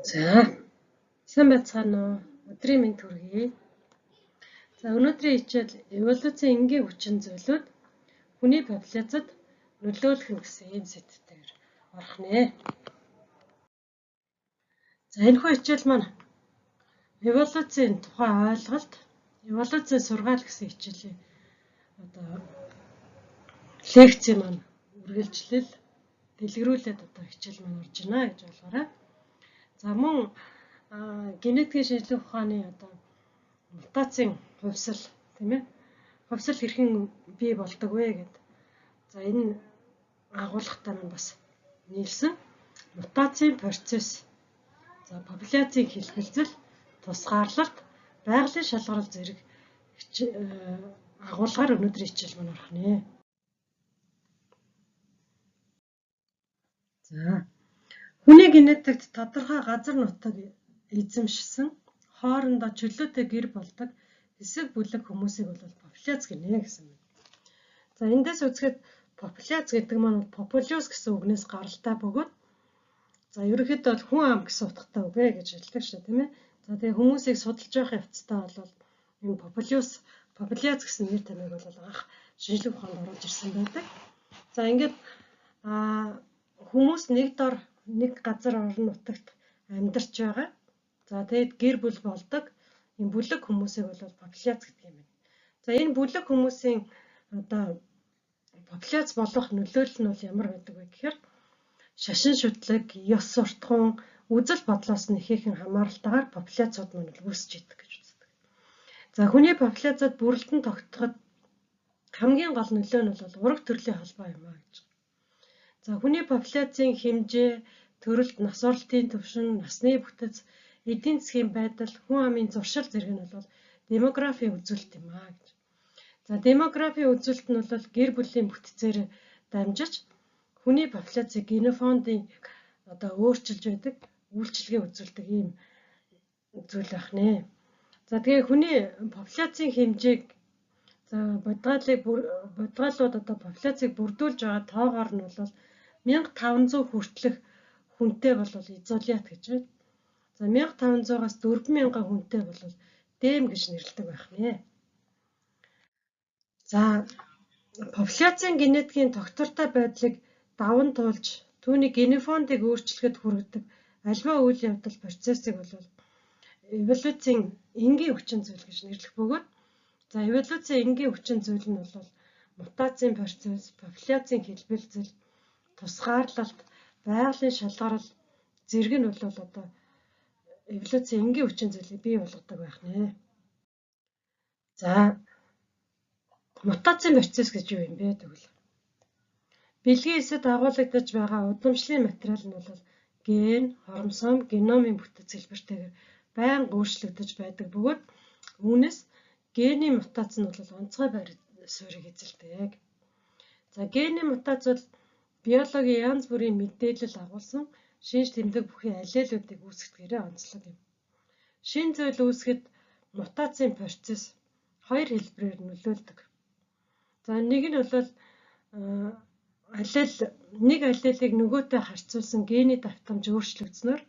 За сайн байцгаана уу? Өдрийн мэнд хүргэе. За өнөөдрийн хичээл эволюцийн энгийн хүчин зүйлүүд хүний популяцид нөлөөлөх нь гэсэн ийм сэдвээр орох нэ. За энэхүү хичээл маань эволюцийн тухай ойлголт, эволюцийн сургаал гэсэн хичээлийн лекц маань үргэлжлэл дэлгэрүүлээд хичээл маань орж байна гэж болгоорой. За мөн генетикийн шинжилгээ ухааны мутацийн хувьсал тийм ээ. Хувьсал хэрхэн бий болдог вэ гэдэг. За энэ агуулгатай маань бас нийлсэн мутацийн процесс. За популяцийн хэлбэлзэл, тусгаарлалт, байгалийн шалгарал зэрэг агуулгаар өнөөдрийн хичээл маань орох нэ. За хүний генетикт тодорхой газар нутаг эзэмшсэн хоорондоо чөлөөтэй гэр болдог хэсэг бүлэг хүмүүсийг бол популяц гинэ гэсэн юм. За эндээс үзэхэд популяц гэдэг маань популюс гэсэн үгнээс гаралтай бөгөөд за ерөнхийдөө бол хүн ам гэсэн утгатай үг ээ гэж хэлдэг шүү тийм ээ. За тэгээ хүмүүсийг судалж явах явцдаа бол энэ популяц гэсэн нэр томьёог бол анх шинжилгээ ухаанд оруулж ирсэн байдаг. За ингээд хүмүүс нэг дор нэг газар орон нутагт амьдарч байгаа. За тэгээд гэр бүл болдог энэ бүлэг хүмүүсийг бол популяц гэдэг юм байна. За энэ бүлэг хүмүүсийн популяц болох нөлөөлөл нь бол ямар байдаг вэ гэхээр шашин шүтлэг, ёс суртахуун, үзэл бодлоос нь ихээхэн хамааралтайгаар популяцууд маань үүсэж идэг гэж үздэг. За хүний популяцад бүрэлдэн тогтоход хамгийн гол нөлөө нь бол ураг төрлийн холбоо юм аа гэж. За хүний популяцийн хэмжээ, төрөлт, нас орлтын түвшин, насны бүтэц, эдийн засгийн байдал, хүн амын зуршил зэрэг нь бол демографийн үзүүлэлт юм аа гэж. За демографийн үзүүлэлт нь бол гэр бүлийн бүтцээр дамжиж хүний популяцийг генофондын өөрчилж байдаг үйлчилгээ үзүүлдэг ийм зүйл байх нэ. За тэгээ хүний популяцийн хэмжээг бодгаалууд популяцийг бүрдүүлж байгаа тоогоор нь бол 1500 хүртэлх хүнтэй бол изолят гэж байна. За 1500-аас 4000 хүнтэй бол дэм гэж нэрлэдэг байх нэ. За популяцийн генетикийн тогтвортой байдлыг даван туулж түүний генофондыг өөрчлөхөд хүргэдэг альва үйл явдал процессыг бол эволюцийн энгийн хүчин зүйл гэж нэрлэх бөгөөд за эволюцийн энгийн хүчин зүйл нь бол мутацийн процесс, популяцийн хэлбэлзэл, тусгаарлалт, байгалийн шалгарал зэрэг нь бол эволюцийн энгийн хүчин зүйлийг бий болгодог байх нэ. За мутацийн процесс гэж юу юм бэ тэгвэл? Бэлгийн эсэд агуулгадж байгаа удамшлын материал нь бол ген, хромосом, геномын бүтэц хэлбэртэйгээр байнга өөрчлөгдөж байдаг бөгөөд үүнээс гений мутац нь бол онцгой байр суурийг эзэлдэг. За гений мутац бол биологийн янз бүрийн мэдээлэл агуулсан шинж тэмдэг бүхий аллелуудыг үүсгэдгээрээ онцлог юм. Шинэ зүйл үүсгэхэд мутацийн процесс хоёр хэлбэрээр нөлөөлдөг. За нэг нь бол нэг аллелыг нөгөөтэй харьцуулсан гений давтамж өөрчлөгдснөөр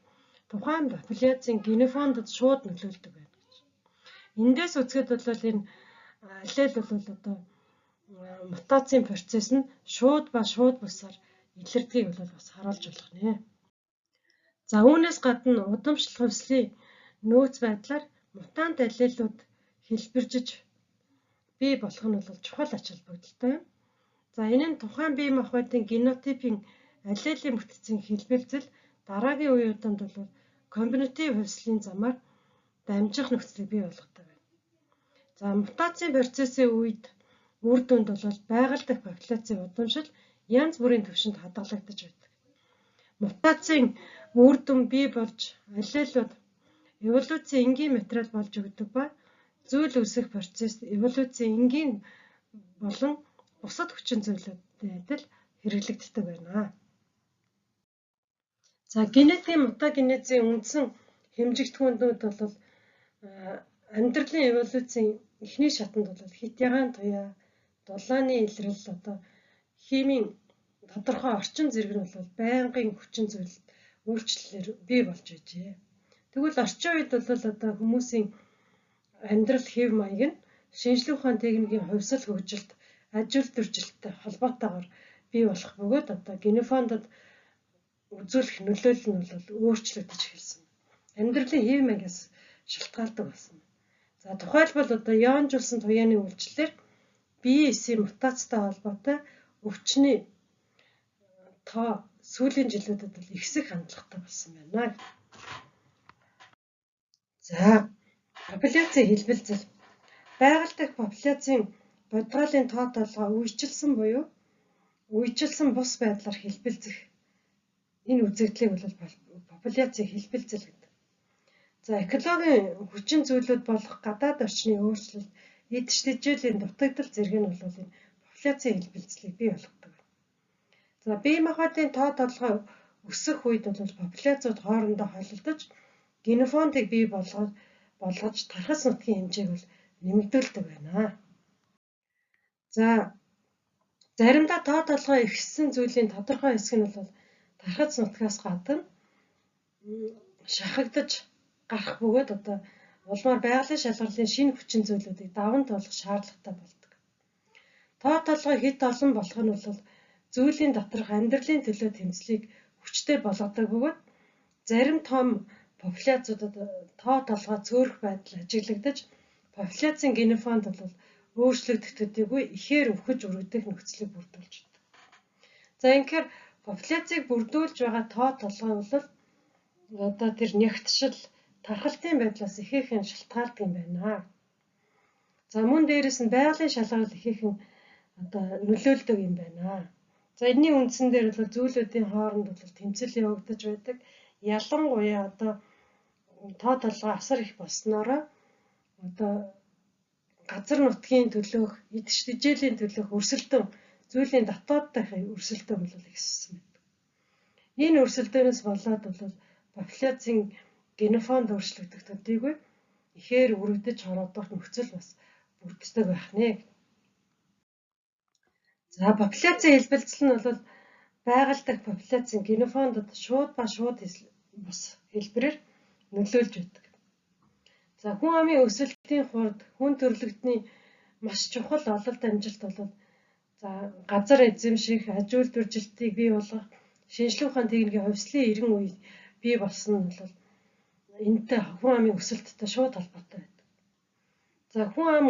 тухайн популяцийн генофондод шууд нөлөөлдөг байна гэж. Эндээс үзэхэд бол энэ аллел бол мутацийн процесс нь шууд бусаар илэрдгийг бол бас харуулж болох нэ. За үүнээс гадна удамшил хувьслын нөөц байдлаар мутант аллелууд хэлбэржиж бий болох нь бол чухал ач холбогдолтой юм. За энэ нь тухайн бие махбодын генотипийн аллелийн бүтцийн хэлбэлзэл дараагийн үеүдэнд бол комбинатив хувьслын замаар дамжих нөхцөлийг бий болгодог байна. За мутацийн процессын үед үр дүнд бол байгаль дахь популяцийн удамшил янз бүрийн түвшинд хадгалагдаж байдаг. Мутацийн үр дүн бий болж аллелууд эволюцийн энгийн материал болж өгдөг ба зүйл үүсэх процесс эволюцийн энгийн болон бусад хүчин зүйлүүдэд хэрэглэгддэг байна. За генетикийн мутагенезийн үндсэн хэмжигдэхүүнүүд бол амьдралын эволюцийн эхний шатанд бол хитягаан туяа, дулааны илрэл химийн тодорхой орчин зэрэг нь бол байнгын хүчин зүйлд өөрчлөлөөр бий болж байжээ. Тэгвэл орчин үед бол одоо хүмүүсийн амьдрал хэв маяг нь шинжлэх ухааны техникийн хувьсал хөгжилт, аж үйлдвэржилттэй холбоотойгоор бий болох бөгөөд одоо генофондод үзүүлэх нөлөөлөл нь бол өөрчлөгдөж эхэлсэн. Амьдралын хэв маягаас шалтгаалдаг болсон. За тухайлбал одоо ионжуулсан туяаны үйлчлэлээр биеийн эсийн мутацтай холбоотой өвчний тоо сүүлийн жилүүдэд бол ихсэх хандлагатай болсон байна. За популяцийн хэлбэлзэл. Байгаль дахь популяцийн бодгойлын тоо толгой үежилсэн бус байдлаар хэлбэлзэх энэ үзэгдлийг бол популяцийн хэлбэлзэл гэдэг. За экологийн хүчин зүйлүүд болох гадаад орчны өөрчлөлт, эд шидэжээлийн дутагдал зэрэг нь бол энэ популяцийн хэлбэлзлийг бий болгодог. За бие махбодын тоо толгой өсөх үед бол популяцууд хоорондоо холилдож генофондыг бий болгож тархас нутгийн хэмжээг бол нэмэгдүүлдэг байна. За заримдаа тоо толгой ихссэн зүйлийн тодорхой хэсэг нь бол тархас нутгаас гадна шахагдаж гарах бөгөөд одоо улмаар байгалийн шалгарлын шинэ хүчин зүйлүүдийг даван туулах шаардлагатай болдог. Тоо толгой хэд олон болох нь бол зүйлийн доторх амьдралын төлөө тэмцлийг хүчтэй болгодог бөгөөд зарим том популяцуудад тоо толгой цөөрөх байдал ажиглагдаж популяцийн генофонд бол өөрчлөгдөх төдийгүй ихээр өвхөж өргөдөх нөхцөлийг бүрдүүлж байна. За инхээр популяцийг бүрдүүлж байгаа тоо толгой бол одоо тэр нягтшил тархалтын байдлаас ихээхэн шалтгаалдаг юм байна. За мөн дээрэс нь байгалийн шалгарал ихээхэн одоо нөлөөлдөг юм байна. За энэний үндсэн дээр бол зүйлүүдийн хооронд бол тэмцэл явагдаж байдаг. Ялангуяа одоо тоо толгой асар их болсноороо одоо газар нутгийн төлөөх, эд шидэжээлийн төлөөх өрсөлдөөн, зүйлийн дотоод дахь өрсөлдөөн бол ихссэн байдаг. Энэ өрсөлдөөнөөс болоод бол популяцийн генофонд өөрчлөгдөх төдийгүй ихээр өргөдөж хорогдох нөхцөл бас бүрддэг байх нэ. За популяцийн хэлбэлзэл нь бол байгаль дахь популяцийн генофондод шууд бус хэлбэрээр нөлөөлж байдаг. За хүн амын өсөлтийн хувьд хүн төрөлхтний маш чухал ололт амжилт бол за газар эзэмших, аж үйлдвэржилтийг бий болгох, шинжлэх ухааны техникийн хувьслын эрен үе бий болсон нь бол энэтэй хүн амын өсөлттэй шууд холбоотой байдаг. За хүн ам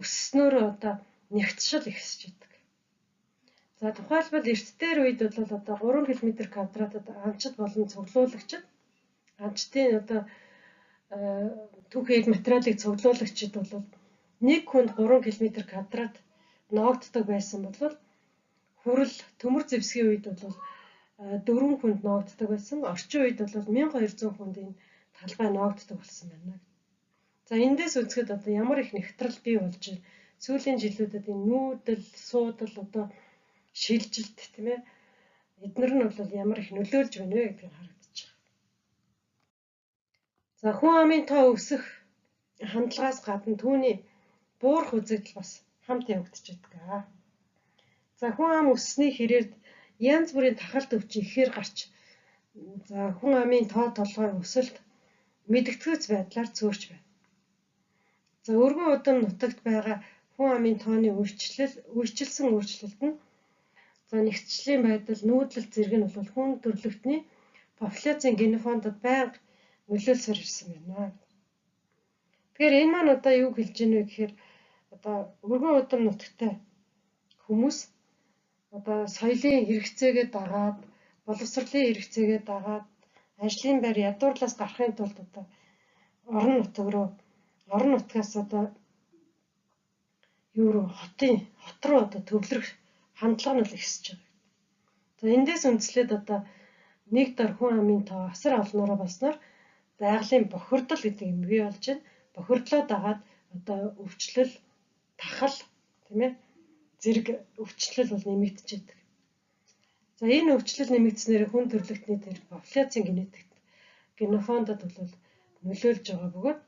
өсснөөр одоо нягтшил ихсэж байдаг. За тухайлбал эрт дээр үед бол одоо 3 км2-д амчид болон цуглуулагчид амчдын одоо түүхий материалыг цуглуулагчид бол нэг хүнд 3 км2-д ноогддог байсан бол хүрэл төмөр зэвсгийн үед бол 4 хүнд ноогддог байсан. Орчин үед бол 1200 хүнд энэ талбай ноогддог болсон байна. За эндээс үзэхэд одоо ямар их нэгтрал бий болж сүүлийн жилүүдэд энэ нүүдэл, суудал одоо шилжилт тийм ээ эдгээр нь бол ямар их нөлөөлж байна вэ гэдгийг харагдаж байна. За хүн амын тоо өсөх хандлагаас гадна түүний буурах үзэгдэл бас хамт явагдаж байдаг. За хүн ам өссөний хэрээр янз бүрийн тахалт өвчин ихээр гарч за хүн амын тоо толгой өсөлт мэдэгдэхүйц байдлаар цөөрч байна. За өргөн удам нутагт байгаа хүн амын тооны үйлчилсэн өөрчлөлт нь за нэгтчлийн байдал, нүүдлэл зэрэг нь бол хүн төрөлхтний популяцийн генофондод байнга нөлөөлсөөр ирсэн байна. Тэгэхээр энэ маань одоо юу хэлж ийнэ вэ гэхээр одоо өргөн удам нутагтай хүмүүс одоо соёлын хэрэгцээгээ дагаад, боловсролын хэрэгцээгээ дагаад, ажлын байр ядуурлаас гарахын тулд одоо орон нутгаас одоо хот руу одоо төвлөрөх хандлага нь ихсэж байгаа. За эндээс үндэслээд одоо нэг дор хүн амын тоо асар олноороо болсноор байгалийн бохирдол гэдэг юм бий болж байна. Бохирдлоо дагаад одоо өвчлөл, тахал тийм ээ зэрэг өвчлөл бол нэмэгдэж байдаг. За энэ өвчлөл нэмэгдснээр хүн төрөлхтний тэр популяцийн генофондод бол нөлөөлж байгаа бөгөөд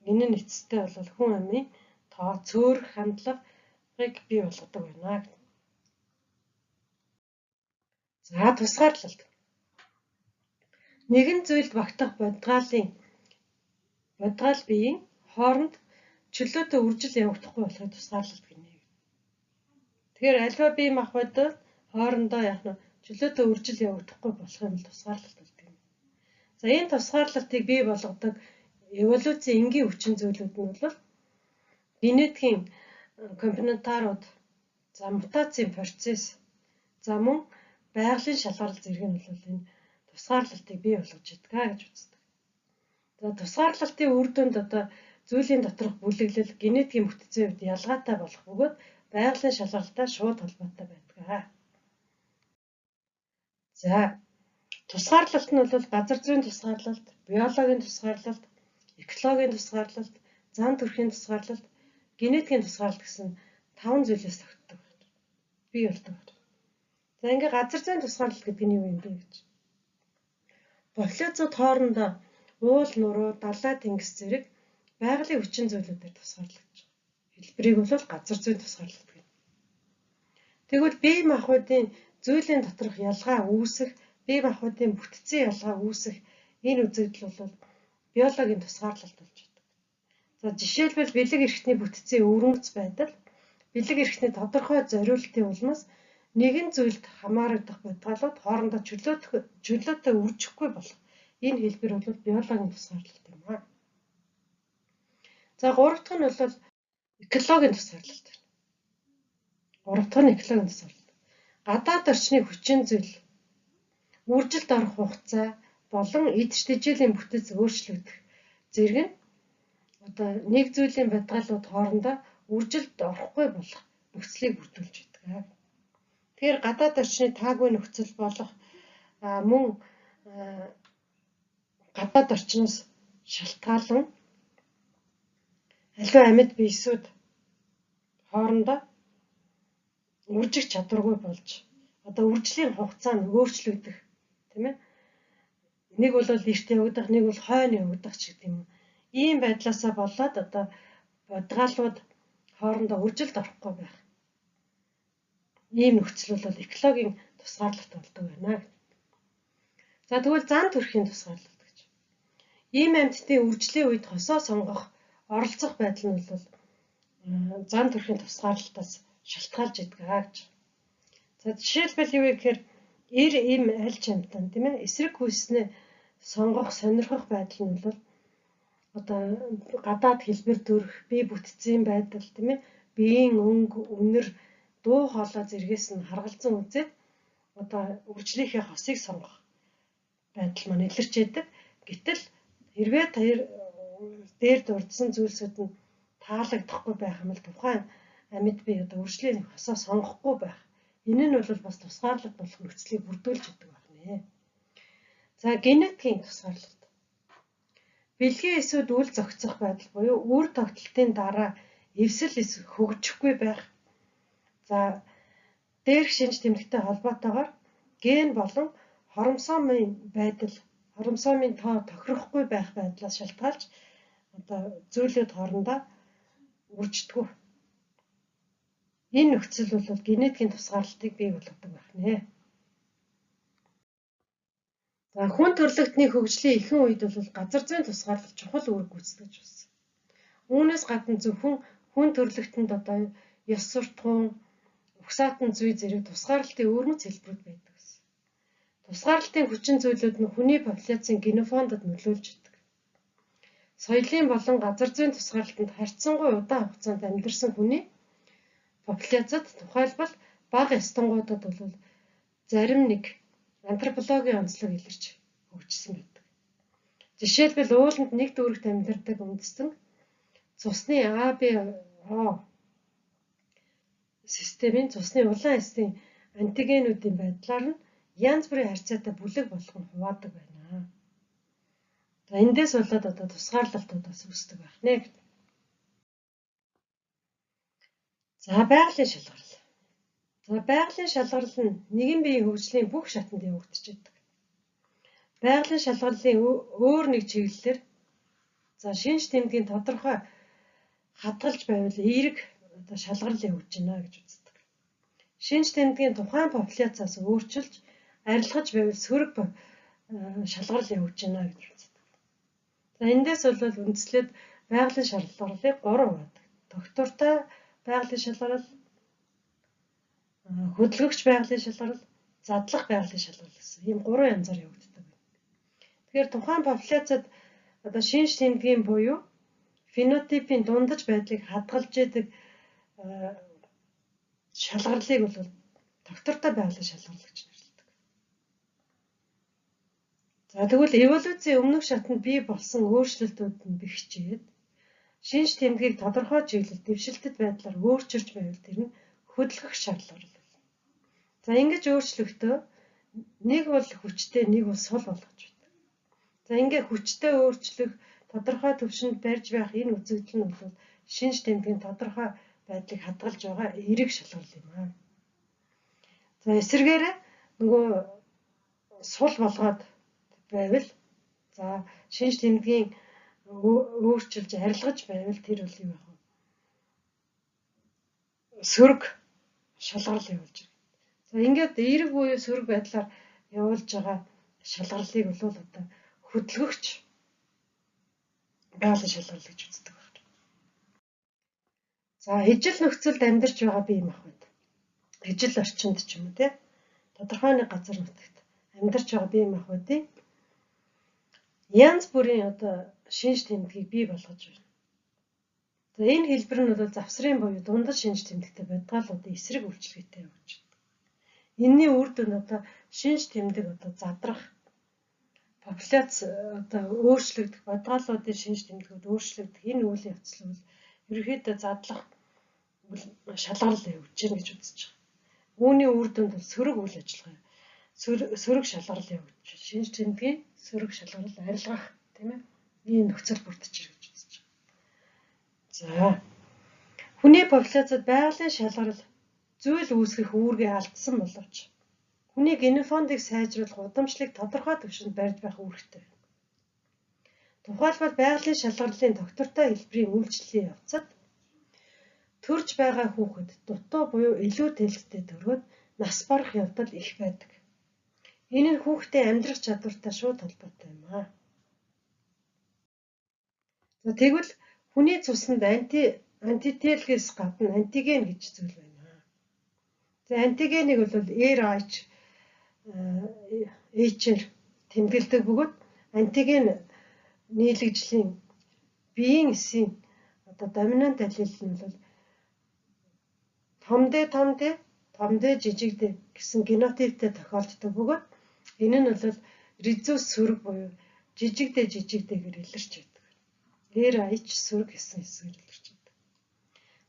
энэ нь эцэстээ бол хүн амын тоо цөөрөх хандлагыг бий болгодог байна. За тусгаарлалт. нэгэн зүйлд багтах бодгаал биеийн хооронд чөлөөтэй үржил явагдахгүй болохыг тусгаарлалт гинэ. Тэгэхээр альва бие махбодод хоорондоо чөлөөтэй үржил явагдахгүй болохын тусгаарлалт болдог юм. За энэ тусгаарлалтыг бий болгодог эволюцийн энгийн хүчин зүйлүүд нь бол генетикийн компонентарууд, за мутацийн процесс, за мөн байгалийн шалгарал зэрэг нь бол энэ тусгаарлалтыг бий болгож идэх гэж үздэг. За тусгаарлалтын үр дүнд зүйлийн доторх бүлэглэл генетикийн бүтцийн хувьд ялгаатай болох бөгөөд байгалийн шалгаралтай шууд холбоотой байдаг. За тусгаарлалт нь бол газар зүйн тусгаарлалт, биологийн тусгаарлалт, экологийн тусгаарлалт, зан төрхийн тусгаарлалт, генетикийн тусгаарлалт гэсэн 5 зүйлээс тогтдог байна. Бий болдог байна. За ингээ газар зүйн тусгаарлалт гэдэг нь юу юм бэ гэж. Популяцууд хоорондоо уул нуруу, далай тэнгис зэрэг байгалийн хүчин зүйлүүдээр тусгаарлагдаж байгаа. Хэлбэрийг бол газар зүйн тусгаарлалт гэнэ. Тэгвэл бие махбодын зүйлийн доторх ялгаа үүсэх, бие махбодын бүтцийн ялгаа үүсэх энэ үзэгдэл бол биологийн тусгаарлалт болж байдаг. За жишээлбэл бэлэг эрхтний бүтцийн өвөрмөц байдал, бэлэг эрхтний тодорхой зориултын улмаас нэгэн зүйлд хамаарагдах бодгалууд хоорондоо чөлөөтэй үржихгүй болох энэ хэлбэр бол биологийн тусгаарлалт юм аа. За гурав дахь нь бол экологийн тусгаарлалт байна. Гурав дахь нь экологийн тусгаарлалт. Гадаад орчны хүчин зүйл, үржилт орох хугацаа болон идэж тэжээлийн бүтэц өөрчлөгдөх зэрэг нь нэг зүйлийн бодгалууд хоорондоо үржилт орохгүй болох нөхцөлийг бүрдүүлж байдаг. Тэгэхээр гадаад орчны таагүй нөхцөл болох мөн гадаад орчноос шалтгаалan аливаа амьд биесүүд хоорондоо үржих чадваргүй болж үржлийн хугацаа нь өөрчлөгдөх, тийм ээ. Нэг бол эрт явагдах, нэг бол хойно явагдах ч гэдэг юм. Ийм байдлаасаа болоод бодгалууд хоорондоо үржилт орохгүй байх. Ийм нөхцөл бол экологийн тусгаарлалт болдог байна. За тэгвэл зан төрхийн тусгаарлалт гэж. Ийм амьтдын үржлийн үед хосоо сонгох, оролцох байдал нь бол зан төрхийн тусгаарлалтаас шалтгаалж идэг гэж. За жишээлбэл юу вэ гэхээр эр им альж амьтан, тийм ээ, эсрэг хүйснээ сонгох, сонирхох байдал нь бол гадаад хэлбэр төрх, бие бүтцийн байдал, тийм ээ, биеийн өнгө, үнэр, дуу хоолой зэргээс нь харгалзан үзээд үржлийнхээ хосыг сонгох байдал маань илэрч идэг. Гэтэл хэрвээ дээр дурдсан зүйлсүүд нь таалагдахгүй байх юм бол тухайн амьд бие үржлийн хосоо сонгохгүй байх. Энэ нь бол бас тусгаарлалт болох нөхцөлийг бүрдүүлж идэг байна. За генетикийн тусгаарлалт. Бэлгийн эсүүд үл зохицох байдал буюу үр тогтолтын дараа эвсэл хөгжихгүй байх. За дээрх шинж тэмдэгтэй холбоотойгоор ген болон хоромосомын байдал, хоромосомын тоо тохирохгүй байх байдлаас шалтгаалж зүйлүүд хоорондоо үрждэггүй. Энэ нөхцөл бол генетикийн тусгаарлалтыг бий болгодог байна. За хүн төрөлхтний хөгжлийн ихэнх үед бол газар зүйн тусгаарлалт чухал үүрэг гүйцэтгэж байна. Үүнээс гадна зөвхөн хүн төрөлхтөнд ёс суртахуун, угсаатан зүй зэрэг тусгаарлалтын өвөрмөц хэлбэрүүд байдаг гэсэн. Тусгаарлалтын хүчин зүйлүүд нь хүний популяцийн генофондод нөлөөлж идэг. Соёлын болон газар зүйн тусгаарлалтанд харьцангуй удаан хугацаанд амьдарсан хүний популяцад тухайлбал бага естангуудад бол зарим нэг антропологийн онцлог илэрч хөгжсөн байдаг. Жишээлбэл ууланд нэг дүүрэгт амьдардаг үндэстэн цусны АБО системийн цусны улаан эсийн антигенүүдийн байдлаар нь янз бүрийн харьцаатай бүлэг болгон хуваадаг байна. За эндээс болоод тусгаарлалтуудаас үүсдэг байна. За байгалийн шалгарал. За байгалийн шалгарал нь нэгэн биеийн хөгжлийн бүх шатанд явагдаж байдаг. Байгалийн шалгарлын өөр нэг чиглэлээр шинж тэмдгийн тодорхой хадгалж байвал эерэг шалгарал явагдаж байна гэж үздэг. Шинж тэмдгийн тухайн популяцаас өөрчилж арилгаж байвал сөрөг шалгарал явуулж байна гэж үздэг. За эндээс бол үндслээд байгалийн шалгарлыг 3 хувадаг. Тогтвортой байгалийн шалгарал, хөдөлгөгч байгалийн шалгарал, задлах байгалийн шалгарал гэсэн ийм 3 янзаар явагддаг. Тэгэхээр тухайн популяцид одоо шинж тэмдгийн буюу фенотипийн дундаж байдлыг хадгалж яадаг шалгарлыг бол тогтвортой байгалийн шалгарал гэж нэрлэдэг. За тэгвэл эволюцийн өмнөх шатнд бий болсон өөрчлөлтүүд нь бэхжээд шинж тэмдгийг тодорхой чиглэл дэвшилтэт байдлаар өөрчилж байвал тэр нь хөдөлгөх шалгарал. За ингэж өөрчлөхдөө нэг бол хүчтэй, нэг бол сул болгож байдаг. За ингээ хүчтэй өөрчлөх тодорхой төвшөнд барьж байх энэ үзэгдэл нь бол шинж тэмдгийн тодорхой байдлыг хадгалж байгаа эерэг шалгарал юм аа. За эсвэргээр нөгөө сул болгоод байвал за шинж тэмдгийн өөрчилж арилгаж байвал тэр бол юу вэ? Сөрөг шалгарал явуулж байгаа. За ингээд эерэг буюу сөрөг байдлаар явуулж байгаа шалгарлыг бол одоо хөдөлгөгч байгалийн шалгарал гэж үздэг байна. За ижил нөхцөлд амьдарч байгаа бие махбод ижил орчинд ч юм уу те тодорхой нэг газар нутагт амьдарч байгаа бие махбодын янз бүрийн одоо шинж тэмдгийг бий болгож байна. За энэ хэлбэр нь бол завсрын буюу дундаж шинж тэмдэгтэй бодгалуудын эсрэг үйлчлэгээтэй явж байна. Энэний үр дүн одоо шинж тэмдэг одоо задрах популяц одоо өөрчлөгдөх бодгалуудын шинж тэмдгүүд өөрчлөгдөх энэ үйл явц нь ерөнхийдөө задлах шалгарал явуулж байна гэж үзэж байгаа. Үүний үр дүнд бол сөрөг үйл ажиллагаа сөрөг шалгарал явуулж шинж тэмдгийн сөрөг шалгарал арилгах тийм ээ ийм нөхцөл бүрдэж ирэх гэж үзэж байгаа. За хүний популяцид байгалийн шалгарал зүйл үүсгэх үүргээ алдсан боловч хүний генофондыг сайжруулах удамшлыг тодорхой төвшөнд барьж байх үүрэгтэй. Тухайлбал байгалийн шалгарлын тогтвортой хэлбэрийн үйлчлэлийн явцад төрж байгаа хүүхэд дутуу буюу илүү тэлэлттэй төрөөд нас барах явдал их байдаг. Энэ нь хүүхдийн амьдрах чадвартай шууд холбоотой юм аа. За тэгвэл хүний цуснд антителгээс гадна антиген гэж зүйл байна. За антигенийг бол RH-ээр тэмдэглэдэг бөгөөд антиген нийлэгжлийн биеийн эсийн одоо доминант аллел нь бол том Д жижиг Д гэсэн генотиптэй тохиолддог бөгөөд энэ нь бол ризус сөрөг буюу жижиг Д гэгээр илэрч байдаг. RH сөрөг гэсэн хэсгээр илэрч байдаг.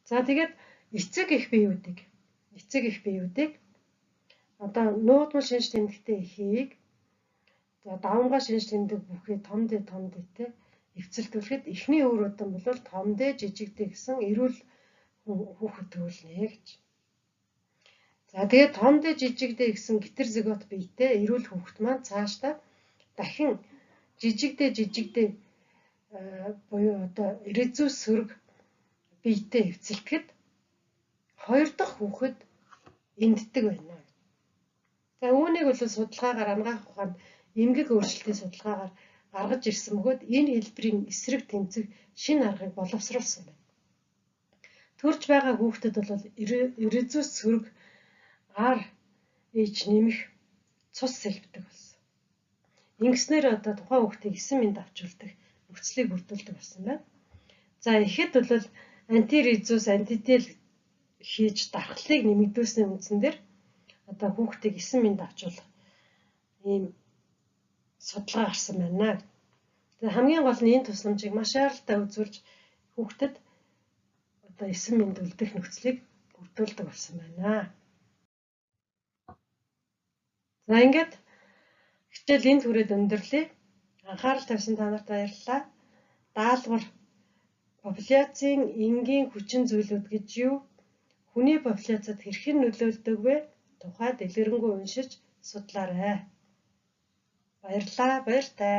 За тэгээд эцэг их биеүүдийг одоо нүүдмэл шинж тэмдэгтэй эхийг за давамгай шинж тэмдэг бүхий том Дтэй эвцэлдүүлэхэд эхний үр удам бол том Д жижиг Д гэсэн эрүүл хүүхэд төрүүлнэ гэж. За тэгээд том Д жижиг Д гэсэн гитэр зигот биетэй эрүүл хүүхэд маань цаашдаа дахин жижиг Д буюу одоо ризус сөрөг биетэй эвцэлдэхэд хоёр дахь хүүхэд энддэг байна. За үүнийг бол судалгаагаар ангаах ухаанд эмгэг өөрчлөлтийн судалгаагаар гаргаж ирсэн бөгөөд энэ хэлбэрийн эсрэг тэмцэх шинэ аргыг боловсруулсан байна. Төрж байгаа хүүхдэд бол ризус сөрөг RH нэмэх цус сэлбдэг болсон. Ингэснээр одоо тухайн хүүхдийг 9 минут авчирдаг нөхцөлийг бүрдүүлдэг болсон байна. За ихэд бол антиризус антител хийж дархлыг нэмэгдүүлсний үндсэн дээр одоо хүүхдийг 9 минут авчруулах ийм судалгаа гарсан байна. Тэгээ хамгийн гол нь энэ тусламжийг маш аралтай үзүүлж хүүхдэд одоо 9 минут үлдэх нөхцөлийг бүрдүүлдэг болсон байна. За ингээд хичээл энэ түрээд өндөрлөе. Анхаарал тавьсан та нарт баярлалаа. Даалгавар популяцийн энгийн хүчин зүйлүүд гэж юу? Хүний популяцид хэрхэн нөлөөлдөг вэ? Тухай дэлгэрэнгүй уншиж судлаарай. Баярлалаа, баяртай.